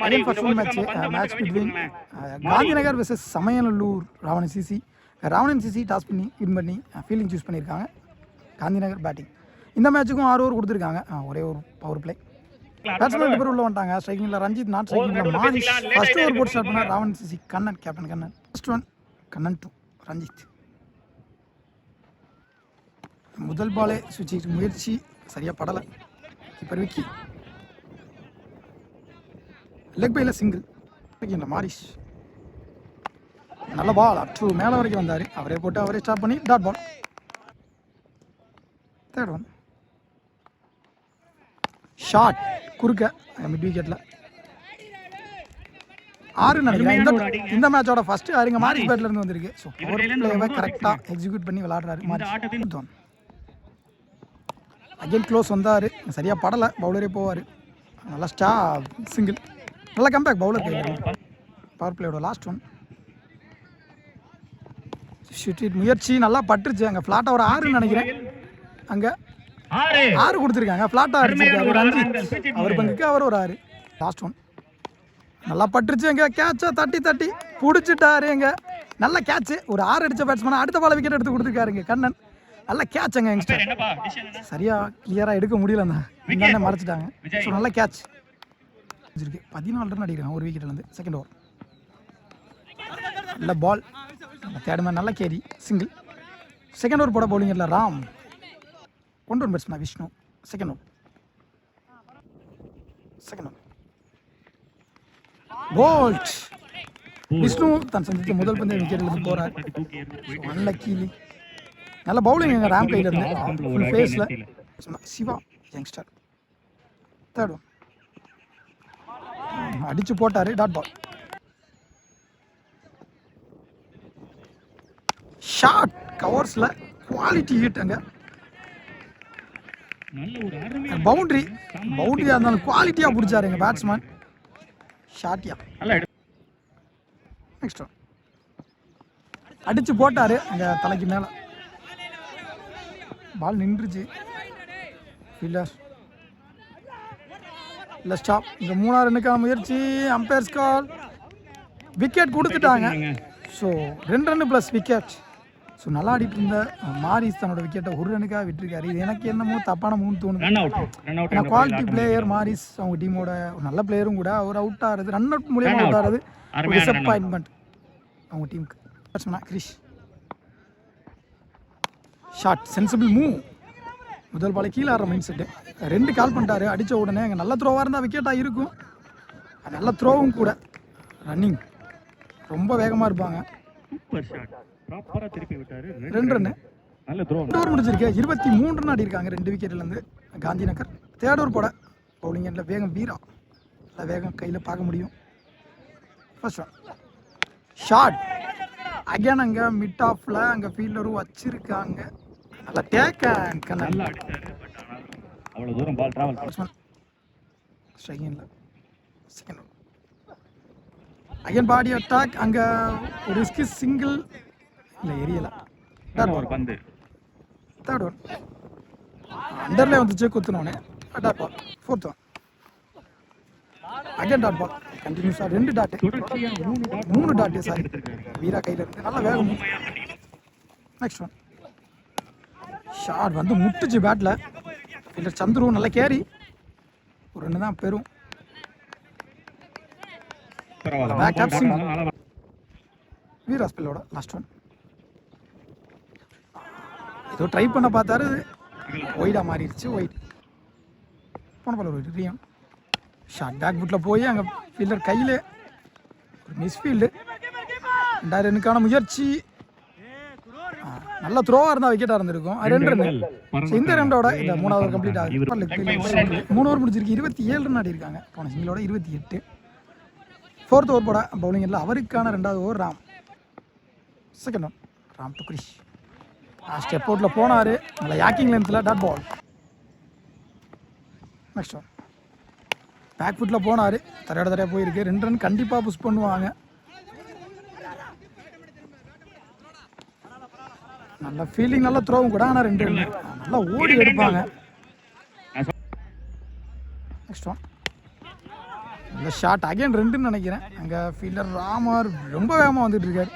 Again first one match between Gandhinagar versus Samayanallur Ravanan CC. Ravanan CC toss பண்ணி win பண்ணி fielding choose பண்ணியிருக்காங்க. Gandhinagar batting. இந்த மேட்ச்சுக்கும் 6 over கொடுத்துருக்காங்க. ஒரே ஒரு பவர் பிளே. பேட்ஸ்மேன் 2 பேர் உள்ள வந்துட்டாங்க. ஸ்ட்ரைக்கிங்கில் ரஞ்சித், நாட் ஸ்ட்ரைக்கிங்கில் மாரிஷ். ஃபர்ஸ்ட் ஓவர் போட்டு ஸ்டார்ட் பண்ணார் ராவணன் சிசி. Kannan, captain Kannan. First one Kannan 2 Ranjith. முதல் பாலே சுவிட்ச் முயற்சி சரியாக படலை. கீப்பர் விக்கி. லெக் பையில் சிங்கிள். மாரிஷ் நல்ல பால் அப் டு மேலே வரைக்கும் வந்தார். அவரே போட்டு அவரே ஸ்டார்ட் பண்ணி dot ball. Third one shot குறுக்க மிட் விக்கெட்டில் 6 நினைக்கிறேன். இந்த மேட்சோட ஃபர்ஸ்ட் ஆறுங்க மாரிஷ் பேட்ல இருந்து வந்திருக்கு. ஸோ பவர் பிளேவை கரெக்டாக எக்ஸிக்யூட் பண்ணி விளையாடுறாரு மாரிஷ். அகைன் க்ளோஸ் வந்தார். சரியாக படலை. பவுலரே போவார். நல்லா சிங்கிள். நல்ல கம்பேக் பவுலர் கையில். பவர் பிளேயோட லாஸ்ட் ஒன் ஷூட் முயற்சி நல்லா பட்டுருச்சு. அங்கே ஃப்ளாட்டாக ஒரு 6 நினைக்கிறேன். அங்கே 6 கொடுத்துருக்காங்க. ஃப்ளாட்டாக அடிச்சிருக்காரு ரஞ்சித். அவர் பங்குக்கு அவர் ஒரு 6. லாஸ்ட் ஒன் நல்லா பட்டுருச்சு. எங்க கேட்சை தட்டி பிடிச்சிட்டாரு. எங்க நல்ல கேட்சு. ஒரு 6 அடித்த பேட்ஸ்மேன் அடுத்த பால விக்கெட் எடுத்து கொடுத்துருக்காருங்க கண்ணன். நல்ல கேட்சுங்க யங்ஸ்டர். சரியா கிளியராக எடுக்க முடியல. அந்த மறைச்சிட்டாங்க. ஸோ நல்ல கேட்ச். 14 ரன் அடிக்கிறாங்க ஒரு விக்கெட்லேருந்து. செகண்ட் ஓவர் நல்ல பால். தேர்ட் மேன் நல்ல கேரி சிங்கிள். செகண்ட் ஓவர் போட பவுலிங் இல்லை ராம். கொண்டு one batsman Vishnu. Second over bowled. Vishnu தான் சந்தித்த முதல் பந்து விக்கெட்லேருந்து போகிறார். நல்ல கீழி. நல்ல பவுலிங் எங்கள் ராம் கையில் இருந்து ஃபுல் ஃபேஸில். சிவா யங்ஸ்டர். தேர்ட் ஒன் அடிச்சு போட்டார் டாட் பால். ஷாட் கவர்ஸில் குவாலிட்டி ஹிட். அங்கே பவுண்டரியாக இருந்தாலும் குவாலிட்டியாக பிடிச்சாரு எங்கள் பேட்ஸ்மேன். ஷாட்டியா நெக்ஸ்ட் ஒன் அடிச்சு போட்டார் அங்கே தலைக்கு மேலே. பால் நின்றுச்சு. ஃபீல்டர் இல்லை ஸ்டாப். இந்த 3ஆவது ரன்னுக்கான முயற்சி. அம்பையர்ஸ் கால். விக்கெட் கொடுத்துட்டாங்க. So 2 run plus wicket. So நல்லா ஆடிட்டு இருந்த மாரிஸ் தன்னோட விக்கெட்டை 1 ரன்னுக்காக விட்டுருக்காரு. இது எனக்கு என்னமோ தப்பான மூணு தோணுது. ஏன்னா குவாலிட்டி பிளேயர் மாரிஸ், அவங்க டீமோட ஒரு நல்ல பிளேயரும் கூட. அவர் அவுட் ஆகிறது ரன் அவுட் மூலியமாக அவுட் ஆகிறது டிசப்பாயின்மெண்ட் அவங்க டீமுக்கு. பேட்ஸ்மேனா கிரிஷ். Shot sensible move. முதல் பாலை கீழே ஆடுற மைண்ட் செட்டு. 2 கால் பண்ணிட்டாரு. அடித்த உடனே அங்கே நல்ல த்ரோவாக இருந்தால் விக்கெட்டாக இருக்கும். நல்ல த்ரோவும் கூட. ரன்னிங் ரொம்ப வேகமாக இருப்பாங்க. 2 ரன்னு. 2 ஓவர் முடிச்சிருக்கு. 23 ரன் ஆடி இருக்காங்க 2 விக்கெட்லேருந்து காந்திநகர். தேர்ட் ஓவர் போட பவுலிங் எண்டில் வேகம் வீரா. நல்ல வேகம் கையில் பார்க்க முடியும். First one shot. அகேன் அங்கே மிட் ஆஃபில் அங்கே ஃபீல்டரும் வச்சிருக்காங்க. நல்ல டேக் அண்ட் கண்ணன். அவ்வளோ தூரம் பால் டிராவல். ஸ்ட்ரைக்கிங்கில் second one again body attack. அங்கே ஒரு ரிஸ்கி சிங்கிள் இல்லை எரியலை. தேர்ட் ஒன் அண்டர்லேயே வந்துச்சு குத்துனோடனே dot ball. Fourth one again dot ball. கண்டினியூஸாக 2 டாட்டு 3 டாட்டு சாரி வீரா கையில் இருந்து நல்லா வேகம். நெக்ஸ்ட் ஒன் ஷாட் வந்து முட்டுச்சு பேட்டில். ஃபீல்டர் சந்துரு நல்ல கேரி. ஒரு 2 தான் பெரும். வீரா ஸ்பெல்லோட லாஸ்ட் ஒன் ஏதோ ட்ரை பண்ண பார்த்தாரு. ஒயிடாக மாறிடுச்சு. ஒயிட் போன பால் ஒரு ரியம். ஷாட் பேக் ஃபுட்டில் போய் அங்கே ஃபீல்டர் கையில் ஒரு மிஸ்ஃபீல்டு. 2 ரன்னுக்கான முயற்சி. நல்ல த்ரோவாக இருந்தால் விக்கெட்டாக இருந்திருக்கும். 2 ரன். இந்த ரன்னோட இந்த 3ஆவது கம்ப்ளீட் ஆகுது. 3 ஓவர் முடிச்சிருக்கு. 27 ரன் ஆடி இருக்காங்க. போன சிங்கிளோட 28. ஃபோர்த் ஓவர் போட பவுலிங் இல்லை அவருக்கான 2வது over Ram. Second one Ram to Krish. Step அவுட்டில் போனார். நல்ல யாக்கிங் லென்த்தில் dot ball. Next one back ஃபுட்டில் போனார். தரையாக போயிருக்கு. 2 ரன் கண்டிப்பாக புஷ் பண்ணுவாங்க. நல்ல ஃபீல்டிங் நல்ல த்ரோவும் கூட. ஆனால் 2 ரன் நல்லா ஓடி எடுப்பாங்க. நெக்ஸ்ட் ஒன் இந்த ஷாட் அகைன் 2ன்னு நினைக்கிறேன். அங்கே ஃபீல்டர் ராமர் ரொம்ப வேகமாக வந்துட்டு இருக்காரு.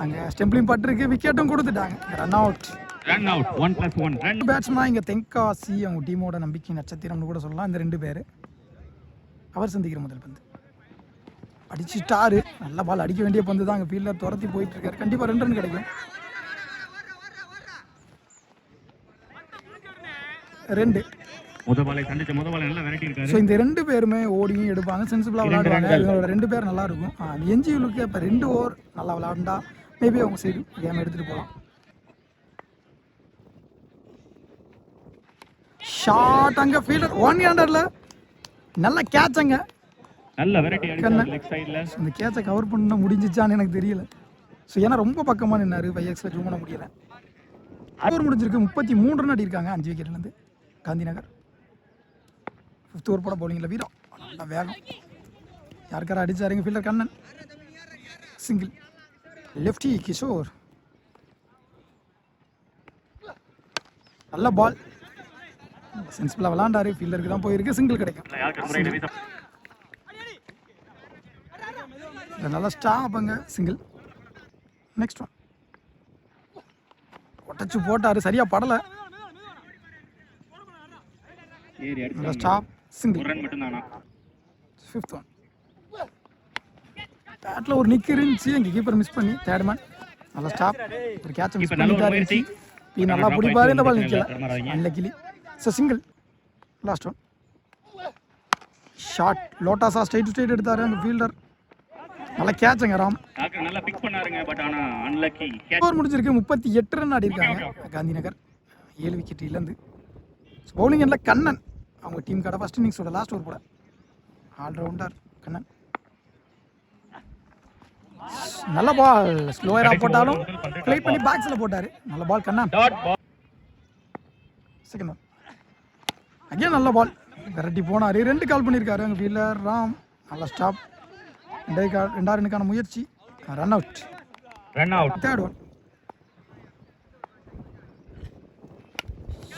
அங்கே ஸ்டெம்பிளிங் பட்டிருக்கு, விக்கெட்டும் கொடுத்துட்டாங்க. Run out. 1+1 பேட்ஸ்மேன் இங்கே தென்காசி அவங்க டீமோட நம்பிக்கை நட்சத்திரம்னு கூட சொல்லலாம். இந்த 2 பேர் அவர் சந்திக்கிற முதல் பந்து அடிச்சுட்டாரு. நல்ல பால், அடிக்க வேண்டிய பந்து தான். அங்கே ஃபீல்டர் துரத்தி போயிட்டு இருக்காரு. கண்டிப்பாக 2 ரன் கிடைக்கும். 2 முதபாலை சந்திச்ச முதபாலை நல்லா விரட்டி இருக்காரு. ஸோ இந்த 2 பேருமே ஓடியும் எடுப்பாங்க, சென்சிபிளாக விளையாடுவாங்க. இவங்களோட 2 பேர் நல்லா இருக்கும். என்ஜியூலுக்கு இப்போ 2 ஓவர் நல்லா விளையாண்டா மேபி அவங்க சைடு கேம் எடுத்துகிட்டு போகலாம். ஷாட் அங்கே ஃபீல்டர் 1 ஹேண்டரில் நல்ல கேட்ச். அங்கே நல்ல வெரைட்டி அடிச்சாரு லெக் சைடுல. இந்த கேட்சை கவர் பண்ண முடிஞ்சிச்சான்னு எனக்கு தெரியல. ஸோ ஏன்னா ரொம்ப பக்கமாக நின்னாரு, 5x ஜூம் பண்ண முடியல. ஓவர் முடிஞ்சிருக்கு. 33 ரன் அடியிருக்காங்க 5 விக்கெட்லேருந்து காந்தி நகர். 5th ஓவர் போட பவுலிங்கில் வீரம் நல்ல வேகம். யாருக்கார அடிச்சாருங்க fielder Kannan. Single. Lefty Kishore நல்ல பால், சென்சிபிளாக விளாண்டாரு. ஃபீல்டருக்கு தான் போயிருக்கு, சிங்கிள் கிடைக்கும். நல்லா ஸ்டாப்புங்க, சிங்கிள். நெக்ஸ்ட் ஒன் ஒட்டச்சு போட்டாரு, சரியா படலை. நல்லா stop, single. 5th one. Battle ஒரு நிக் இருந்துச்சு, எங்கள் கீப்பர் மிஸ் பண்ணி. 3rd மேன் நல்லா ஸ்டாப். ஒரு கேட்சை மிஸ் பண்ணிட்டாரு. நல்லா பிடிப்பாரு, இந்த பால் நிற்கல, நல்ல கிளி. So single. Last one shot. லோட்டாஸா ஸ்ட்ரைட் டு ஸ்ட்ரைட் எடுத்தாரு அங்கே ஃபீல்டர். நல்ல கேட்சுங்க ராம். நல்லா பிக் பண்ணாருங்க, பட் ஆனா அன்லக்கி. ஓவர் முடிஞ்சிருக்கு. 38 ரன் ஆடி இருக்காங்க காந்தி நகர். 7 விக்கெட் இழந்து. பவுலிங் எண்ணில் கண்ணன் அவங்க டீம் கடை ஃபர்ஸ்ட் இன்னிங்ஸோட லாஸ்ட் ஓவர் போட. ஆல்ரவுண்டர் கண்ணன். நல்ல பால், ஸ்லோயராக போட்டாலும் ப்ளே பண்ணி பேக்ஸில் போட்டார். நல்ல ball Kannan. Second one again நல்ல பால், விரட்டி போனார். 2 கால் பண்ணியிருக்காரு அங்கே ஃபீல்டர் ராம். நல்ல ஸ்டாப். 2 ரன்னுக்கான முயற்சி. Run out. 3rd one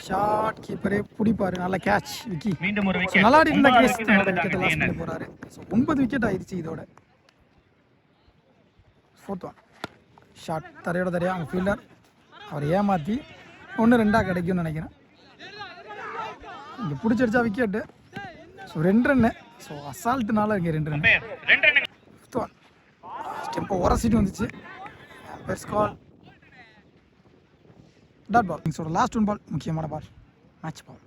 shot. கீப்பரே பிடிப்பாரு. நல்ல கேட்ச் விக்கி. மீண்டும் ஒரு விக்கெட். நல்லா இருந்த கிறிஸ் விக்கெட் லாஸ் பண்ணி போறாரு. 9 விக்கெட் ஆயிடுச்சு இதோட. 4th one shot. தரையோட தரையா அவங்க ஃபீல்டர் அவர் ஏமாற்றி 1-2 கிடைக்கும்னு நினைக்கிறேன். இங்கே பிடிச்சிருச்சா விக்கெட்டு. So 2 run. ஸோ அசால்ட்டுனால இங்கே 2 ரன். 5th ஒன் ஸ்டெம்போ உரசிட்டு வந்துச்சு. பெர்ஸ் கால். Dot ball. இன்னிங்ஸோட லாஸ்ட் ஒன் பால், முக்கியமான பால், மேட்ச் பால்.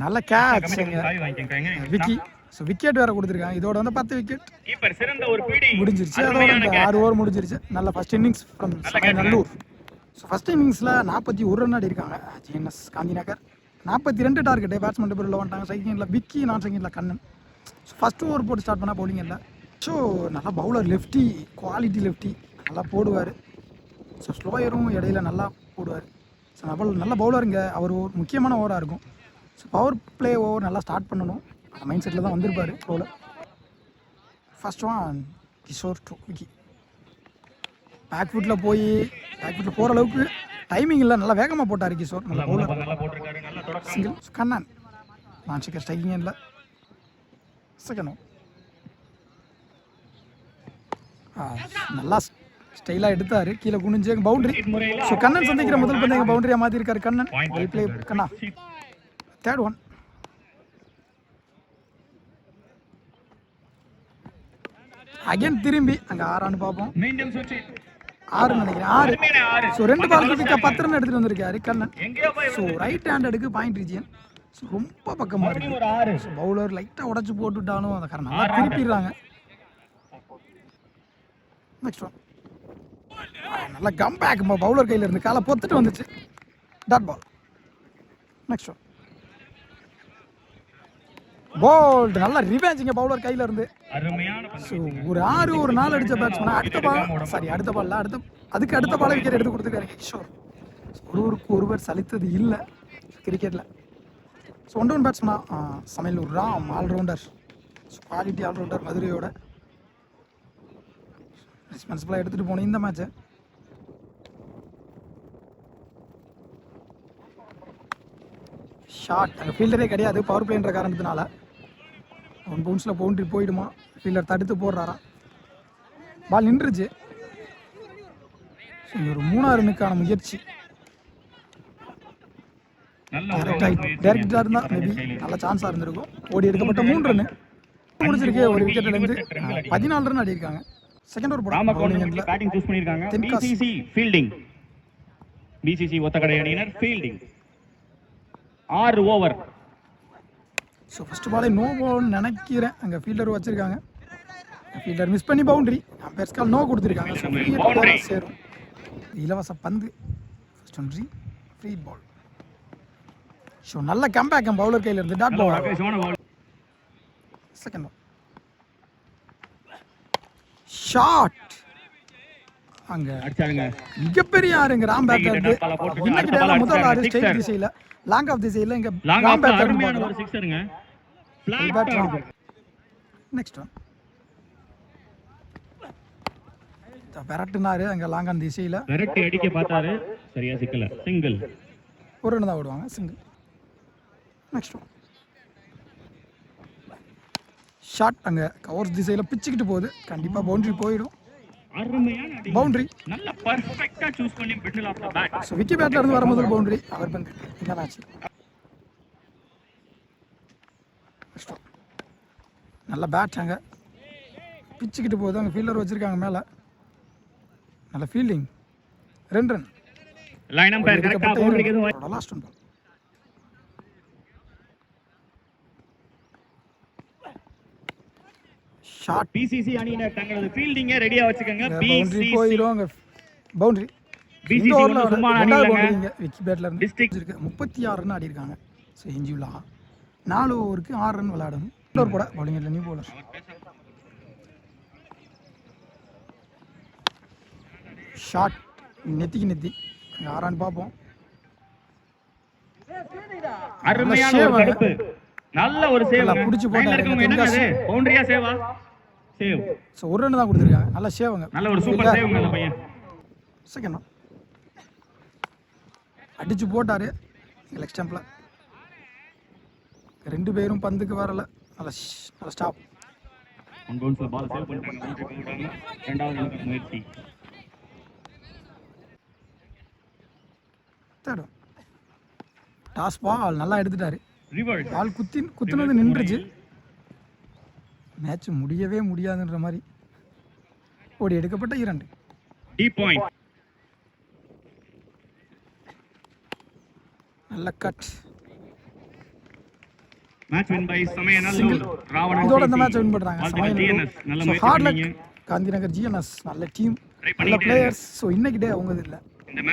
நல்ல கேட்ச் விக்கி. ஸோ விக்கெட் வேறு கொடுத்துருக்காங்க. இதோட வந்து 10 விக்கெட் முடிஞ்சிருச்சு. அதோட 6 ஓவர் முடிஞ்சிருச்சு. நல்ல first innings from Nallur. So first இன்னிங்ஸில் 41 ரன் ஆடி இருக்காங்க GNS Gandhi Nagar. 42 target. Batsman பேரில் வந்துட்டாங்க. செகண்டில் விக்கி, நான் செகண்டில் கண்ணன். ஸோ ஃபஸ்ட் ஓவர் போட்டு ஸ்டார்ட் பண்ணால் பவுலிங் இல்லை. ஸோ நல்லா பவுலர், லெஃப்டி, குவாலிட்டி லெஃப்டி நல்லா போடுவார். ஸோ ஸ்லோயரும் இடையில நல்லா போடுவார். ஸோ நல்ல பவுலருங்க. அவர் ஒரு முக்கியமான ஓவராக இருக்கும். ஸோ பவர் பிளே ஓவர் நல்லா ஸ்டார்ட் பண்ணணும், அந்த மைண்ட் செட்டில் தான் வந்திருப்பார் bowler. First one Kishore to Vicky. Back ஃபுட்டில் போகிற அளவுக்கு டைமிங் இல்லை, நல்லா வேகமாக போட்டார் கிஷோர். நல்ல பவுலர். சிங்கிள். கண்ணன் நான் ஸ்ட்ரைக்கிங் இல்லை. செகண்ட் ஒன் நல்லா ஸ்டைலாக எடுத்தார். கீழே குனிஞ்சு பவுண்டரி. ஸோ கண்ணன் சந்திக்கிற முதல் பந்து எங்கள் பவுண்டரியாக மாற்றிருக்காரு கண்ணன். வெல் பிளே கண்ணா. 3rd ஒன் அகைன் திரும்பி அங்கே 6 பார்ப்போம். 6 நினைக்கிறேன். 6. ஸோ 2 பாலுக்கு பிக்கா 10 ரன் எடுத்துகிட்டு வந்திருக்காரு கண்ணன். ஸோ ரைட் ஹேண்டடுக்கு பாயிண்ட் ரீஜியன். ஸோ ரொம்ப பக்கமாக இருக்குது. ஸோ பவுலர் லைட்டாக உடச்சி போட்டுவிட்டாலும் அந்த காரணம் நல்லா திருப்பிடுறாங்க. நெக்ஸ்ட் ஒன் நல்லா கம் பேக். பவுலர் கையில் இருந்து காலை பொத்துட்டு வந்துச்சு. Dot ball. Next one bowled. நல்லா ரிவேஞ்சிங்க பவுலர் கையில இருந்து. ஸோ ஒரு 6 ஒரு 4 அடிச்ச பேட்ஸ்மேன் அடுத்த பால்ல அடுத்த பாலை விக்கெட் எடுத்து கொடுத்துருக்காரு கிஷோர். ஒருவருக்கு ஒருவர் சலித்தது இல்லை கிரிக்கெட்டில். ஸோ 1 டவுன் பேட்ஸ்மேனா Samayalur Ram all rounder. So quality all rounder மதுரையோட. ரெஸ்பான்சிபிளாக எடுத்துகிட்டு போனோம் இந்த மேட்சை. ஷாட் அங்கே ஃபீல்டரே கிடையாது பவர் பிளேன்ற காரணத்தினால. ஒன் பவுன்ஸில் பவுண்டரி போயிடுமா, ஃபீல்டர் தடுத்து போடுறாரா, பால் நின்றுச்சு. ஒரு 3 ரன்னுக்கான முயற்சி டேரக்டாக இருந்தால் மேபி நல்ல சான்ஸாக இருந்திருக்கும். ஓடி எடுக்கப்பட்ட 3 ரன்னு முடிச்சிருக்கு. ஒரு விக்கெட்லேருந்து 14 ரன் அடியிருக்காங்க. செகண்ட் ஓவர் போடுறாங்க. பேட்டிங் சூஸ் பண்ணிருக்காங்க. BCC fielding. பிசிசி ஒத்தக்கடை அணியினர் ஃபீல்டிங். 6 ஓவர். ஸோ ஃபர்ஸ்ட் பாலே நோ பால்னு நினைக்கிறேன். அங்கே ஃபீல்டர் வச்சிருக்காங்க. ஃபீல்டர் மிஸ் பண்ணி பவுண்டரி. அம்பேர்ஸ் கால் நோ கொடுத்துருக்காங்க. ஸோ சேரும். இலவச பந்து. First one free ball. So நல்ல கம்பேக் பவுலர் கையில் இருந்து dot ball. Second ball shot. அங்க மிகப்பெரிய ஆறுங்க ராம் பேட்டர். இன்னைக்கு டேல முதல் ஆறு ஸ்ட்ரைட் திசையில, லாங் ஆஃப் திசையில இங்க ராம் பேட்டர் ஒரு சிக்ஸருங்க. ஃபிளாட். நெக்ஸ்ட் ஒன் விரட்டுனாரு அங்க லாங் ஆன் திசையில. விரட்டி அடிக்க பார்த்தாரு, சரியா சிக்கல. சிங்கிள். ஒரு ரன் தான் ஓடுவாங்க. சிங்கிள். நெக்ஸ்ட் ஒன் ஷாட் அங்க கவர்ஸ் திசையில பிச்சுக்கிட்டு போகுது. கண்டிப்பா பவுண்டரி போயிடும். அருமையான பவுண்டரி. நல்ல பெர்ஃபெக்ட்டா சூஸ் பண்ணி middle of the bat. So Vicky பேட்ல இருந்து வர முதல் பவுண்டரி அவர் பந்து இந்த மேட்ச். நல்ல பேட் அங்க பிச்சுக்கிட்டு போகுது. அங்க ஃபீல்டர் வச்சிருக்காங்க மேல. நல்ல ஃபீல்டிங். 2 ரன். லைன் அம்பயர் கரெக்ட்டா பவுண்டரிக்கு எதுவும். Last one shot. பிசிசி அணியினர் தங்களது ஃபீல்டிங்கை ரெடியா வச்சுக்கங்க. பவுண்டரி போயிடுவாங்க. பவுண்டரி. பிசிசி சும்மா பவுண்டரிங்க விக்கி பேட்ல இருந்து டிஸ்ட்ரிக்ட் இருக்கு. 36 ரன் ஆடி இருக்காங்க. ஸோ இஞ்சுலா 4 ஓவருக்கு 6 ரன் விளையாடணும். இன்னொரு போட பவுலிங் இல்லை, நியூ பவுலர். ஷாட் நெத்திக்கு நெத்தி. யாரான்னு பார்ப்போம். அருமையான ஒரு தடுப்பு. நல்ல ஒரு சேவ். புடிச்சு போட்டாரு. பவுண்டரியா சேவா? சேவ். சோ ஒரு ரன் தான் கொடுத்திருக்காங்க. நல்ல சேவ்ங்க. நல்ல ஒரு சூப்பர் சேவ்ங்க அந்த பையன். செகண்ட் ஒன் அடிச்சு போட்டாரு லெக் ஸ்டம்ப்ல. 2 பேரும் பந்துக்கு வரல. நல்ல ஸ்டாப். ஒன் பவுன்ஸ்ல பால் சேவ் பண்ணிட்டாங்க. இரண்டாவது முயற்சி. தேர்ட் டாஸ் பால் நல்லா எடுத்துட்டாரு. பால் குத்துனது நின்றுச்சு. மேட்ச் முடியவே முடியாதுன்ற மாதிரி ஓடி எடுக்கப்பட்ட 2. Deep point. நல்ல cut. Match win by Samayanallur Ravanan. இதோட இந்த மேட்ச் வின் பண்றாங்க சமயநல்லூர். நல்ல காந்திநகர் ஜிஎன்எஸ் நல்ல டீம், நல்ல பிளேயர்ஸ். ஸோ இன்னைக்கு டே அவங்க இல்ல. இந்த மேட்ச்